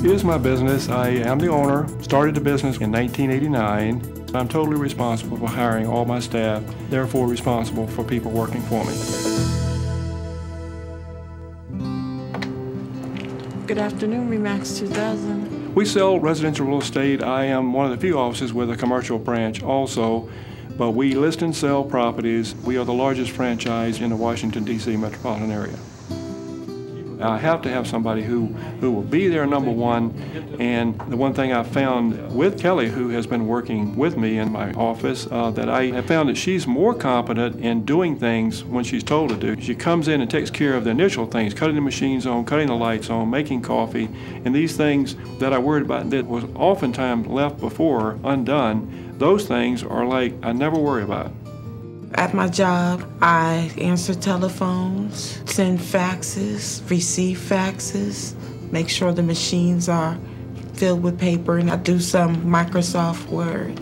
It is my business. I am the owner. Started the business in 1989. I'm totally responsible for hiring all my staff, therefore responsible for people working for me. Good afternoon, Remax 2000. We sell residential real estate. I am one of the few offices with a commercial branch also, but we list and sell properties. We are the largest franchise in the Washington, D.C. metropolitan area. I have to have somebody who will be there, number one, and the one thing I've found with Kelly, who has been working with me in my office, that I have found that she's more competent in doing things when she's told to do. She comes in and takes care of the initial things, cutting the machines on, cutting the lights on, making coffee, and these things that I worried about that was oftentimes left before undone, those things are like I never worry about. At my job, I answer telephones, send faxes, receive faxes, make sure the machines are filled with paper, and I do some Microsoft Word.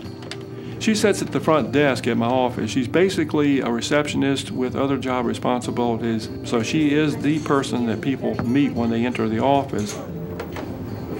She sits at the front desk at my office. She's basically a receptionist with other job responsibilities, so she is the person that people meet when they enter the office.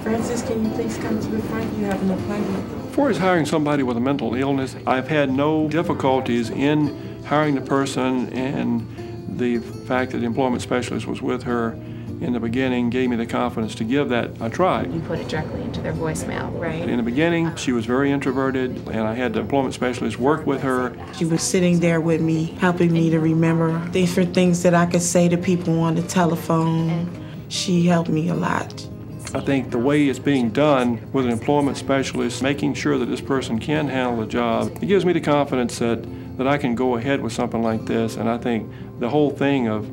Francis, can you please come to the front? You have an appointment. As far as hiring somebody with a mental illness, I've had no difficulties in hiring the person, and the fact that the employment specialist was with her in the beginning gave me the confidence to give that a try. You put it directly into their voicemail, right? In the beginning, she was very introverted, and I had the employment specialist work with her. She was sitting there with me, helping me to remember different things that I could say to people on the telephone. She helped me a lot. I think the way it's being done with an employment specialist, making sure that this person can handle the job, it gives me the confidence that I can go ahead with something like this. And I think the whole thing of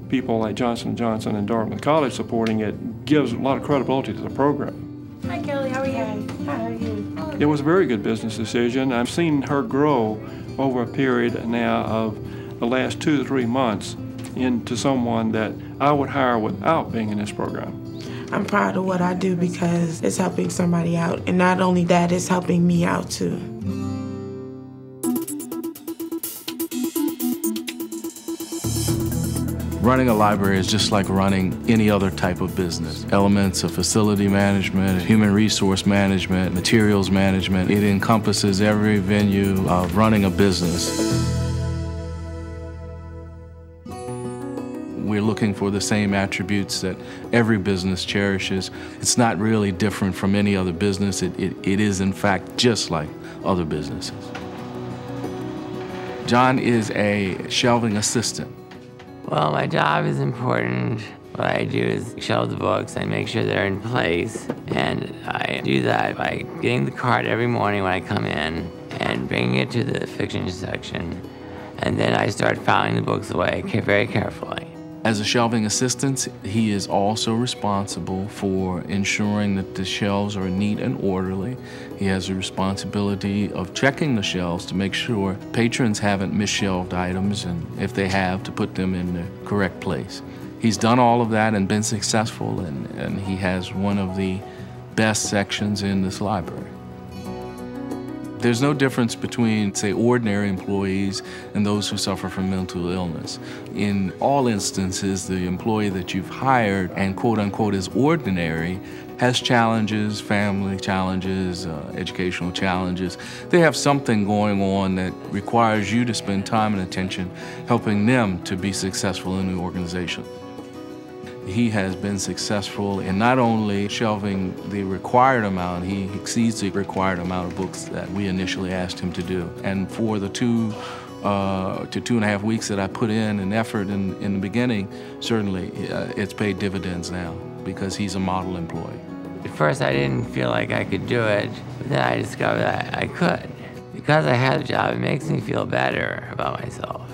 people like Johnson & Johnson and Dartmouth College supporting it gives a lot of credibility to the program. Hi, Kelly. How are you? Hi, how are you? It was a very good business decision. I've seen her grow over a period now of the last 2 to 3 months into someone that I would hire without being in this program. I'm proud of what I do because it's helping somebody out. And not only that, it's helping me out too. Running a library is just like running any other type of business. Elements of facility management, human resource management, materials management. It encompasses every venue of running a business. We're looking for the same attributes that every business cherishes. It's not really different from any other business. It is, in fact, just like other businesses. John is a shelving assistant. Well, my job is important. What I do is shelve the books and make sure they're in place. And I do that by getting the cart every morning when I come in and bringing it to the fiction section. And then I start filing the books away very carefully. As a shelving assistant, he is also responsible for ensuring that the shelves are neat and orderly. He has a responsibility of checking the shelves to make sure patrons haven't misshelved items, and if they have, to put them in the correct place. He's done all of that and been successful, and he has one of the best sections in this library. There's no difference between, say, ordinary employees and those who suffer from mental illness. In all instances, the employee that you've hired and quote-unquote is ordinary has challenges, family challenges, educational challenges. They have something going on that requires you to spend time and attention helping them to be successful in the organization. He has been successful in not only shelving the required amount, he exceeds the required amount of books that we initially asked him to do. And for the 2 to 2.5 weeks that I put in an effort in the beginning, certainly it's paid dividends now because he's a model employee. At first I didn't feel like I could do it, but then I discovered that I could. Because I had a job, it makes me feel better about myself.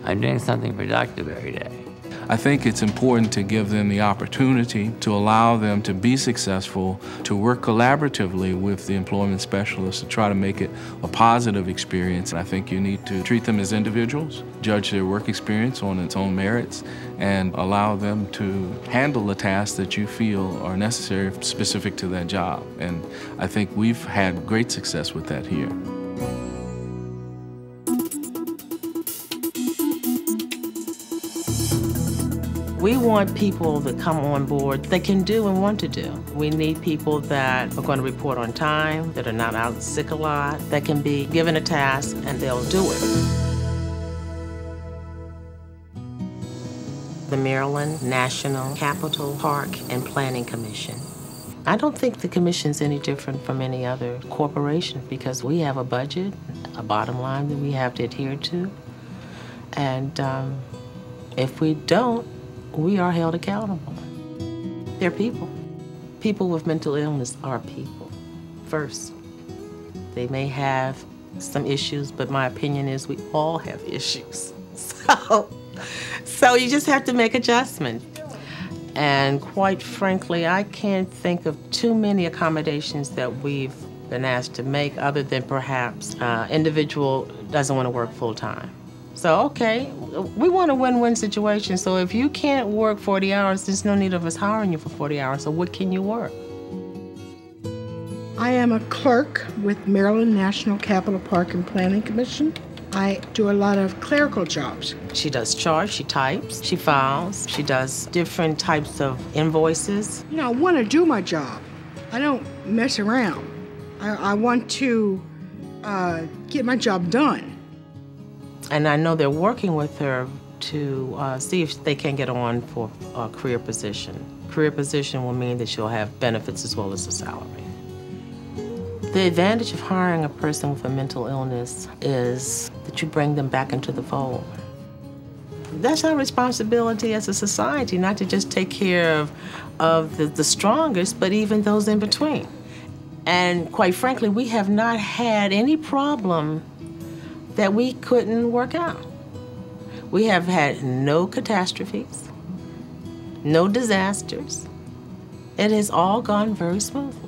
I'm doing something productive every day. I think it's important to give them the opportunity to allow them to be successful, to work collaboratively with the employment specialist to try to make it a positive experience. I think you need to treat them as individuals, judge their work experience on its own merits, and allow them to handle the tasks that you feel are necessary specific to that job. And I think we've had great success with that here. We want people that come on board that can do and want to do. We need people that are going to report on time, that are not out sick a lot, that can be given a task and they'll do it. The Maryland National Capital Park and Planning Commission. I don't think the commission's any different from any other corporation because we have a budget, a bottom line that we have to adhere to. And if we don't, we are held accountable. They're people. People with mental illness are people first. They may have some issues, but my opinion is we all have issues. So you just have to make adjustments. And quite frankly, I can't think of too many accommodations that we've been asked to make other than perhaps individual doesn't want to work full time. So, okay, we want a win-win situation. So if you can't work 40 hours, there's no need of us hiring you for 40 hours. So what can you work? I am a clerk with Maryland National Capital Park and Planning Commission. I do a lot of clerical jobs. She does charts, she types, she files, she does different types of invoices. You know, I want to do my job. I don't mess around. I want to get my job done. And I know they're working with her to see if they can get on for a career position. Career position will mean that she'll have benefits as well as a salary. The advantage of hiring a person with a mental illness is that you bring them back into the fold. That's our responsibility as a society, not to just take care of the strongest, but even those in between. And quite frankly, we have not had any problem that we couldn't work out. We have had no catastrophes, no disasters. It has all gone very smoothly.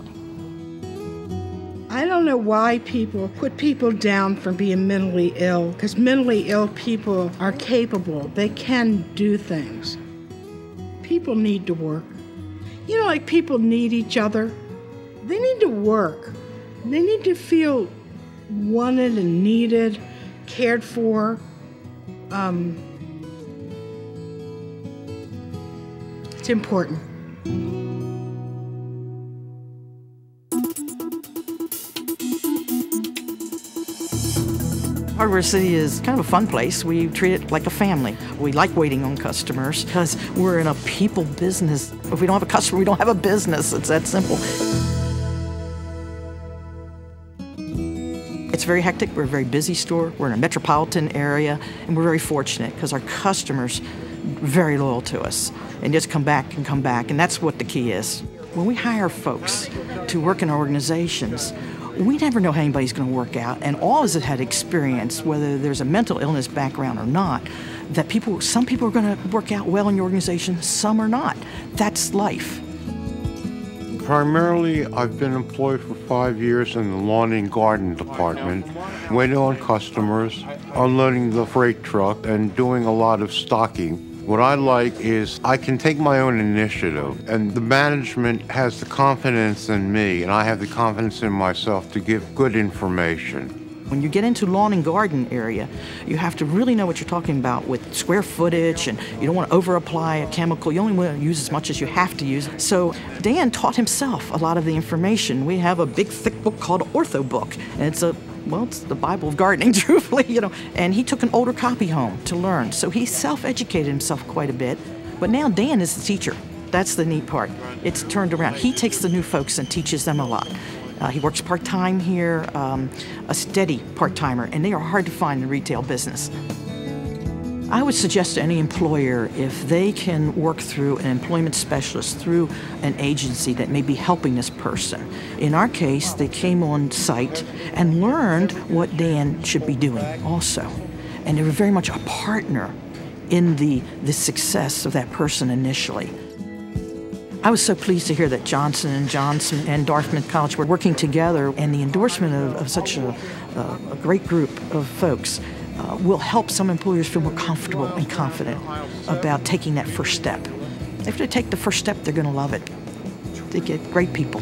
I don't know why people put people down for being mentally ill, because mentally ill people are capable. They can do things. People need to work. You know, like people need each other. They need to work. They need to feel wanted and needed, cared for. It's important. Hardware City is kind of a fun place. We treat it like a family. We like waiting on customers because we're in a people business. If we don't have a customer, we don't have a business. It's that simple. It's very hectic. We're a very busy store. We're in a metropolitan area, and we're very fortunate because our customers are very loyal to us and just come back, and that's what the key is. When we hire folks to work in our organizations, we never know how anybody's going to work out, and all of us have had experience, whether there's a mental illness background or not, that some people are going to work out well in your organization, some are not. That's life. Primarily, I've been employed for 5 years in the lawn and garden department, waiting on customers, unloading the freight truck, and doing a lot of stocking. What I like is I can take my own initiative, and the management has the confidence in me, and I have the confidence in myself to give good information. When you get into lawn and garden area, you have to really know what you're talking about with square footage, and you don't want to over-apply a chemical. You only want to use as much as you have to use. So Dan taught himself a lot of the information. We have a big, thick book called Ortho Book, and it's the Bible of gardening, truthfully, and he took an older copy home to learn. So he self-educated himself quite a bit, but now Dan is the teacher. That's the neat part. It's turned around. He takes the new folks and teaches them a lot. He works part-time here, a steady part-timer, and they are hard to find in the retail business. I would suggest to any employer, if they can work through an employment specialist, through an agency that may be helping this person. In our case, they came on site and learned what Dan should be doing also. And they were very much a partner in the success of that person initially. I was so pleased to hear that Johnson & Johnson and Dartmouth College were working together, and the endorsement of such a great group of folks will help some employers feel more comfortable and confident about taking that first step. If they take the first step, they're going to love it. They get great people.